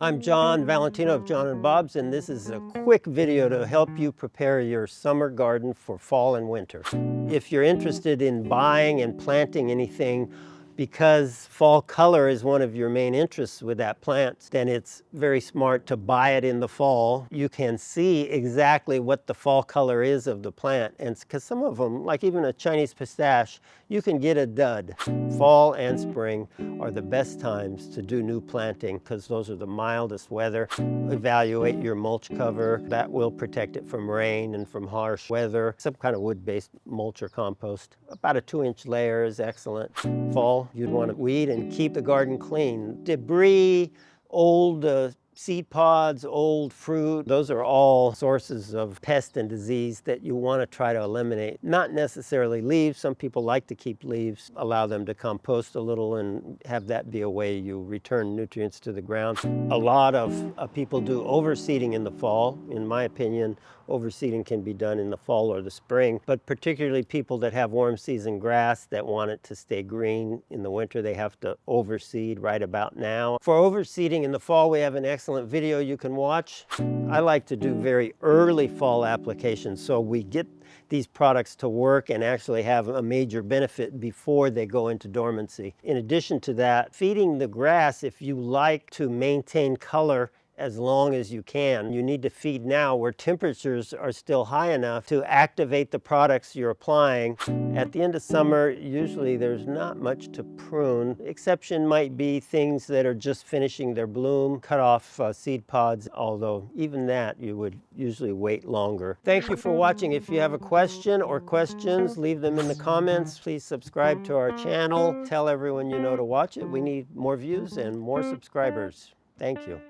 I'm John Valentino of John and Bob's, and this is a quick video to help you prepare your summer garden for fall and winter. If you're interested in buying and planting anything because fall color is one of your main interests with that plant, then it's very smart to buy it in the fall. You can see exactly what the fall color is of the plant, and because some of them, like even a Chinese pistache, you can get a dud. Fall and spring are the best times to do new planting because those are the mildest weather. Evaluate your mulch cover. That will protect it from rain and from harsh weather. Some kind of wood-based mulch or compost. About a 2-inch layer is excellent. Fall, you'd want to weed and keep the garden clean. Debris, old seed pods, old fruit, those are all sources of pest and disease that you want to try to eliminate. Not necessarily leaves. Some people like to keep leaves, allow them to compost a little and have that be a way you return nutrients to the ground. A lot of people do overseeding in the fall. In my opinion, overseeding can be done in the fall or the spring, but particularly people that have warm season grass that want it to stay green in the winter, they have to overseed right about now. For overseeding in the fall, we have an excellent video you can watch. I like to do very early fall applications so we get these products to work and actually have a major benefit before they go into dormancy. In addition to that, feeding the grass, if you like to maintain color as long as you can, you need to feed now where temperatures are still high enough to activate the products you're applying. At the end of summer, usually there's not much to prune. Exception might be things that are just finishing their bloom, cut off seed pods, although even that you would usually wait longer. Thank you for watching. If you have a question or questions, leave them in the comments. Please subscribe to our channel. Tell everyone you know to watch it. We need more views and more subscribers. Thank you.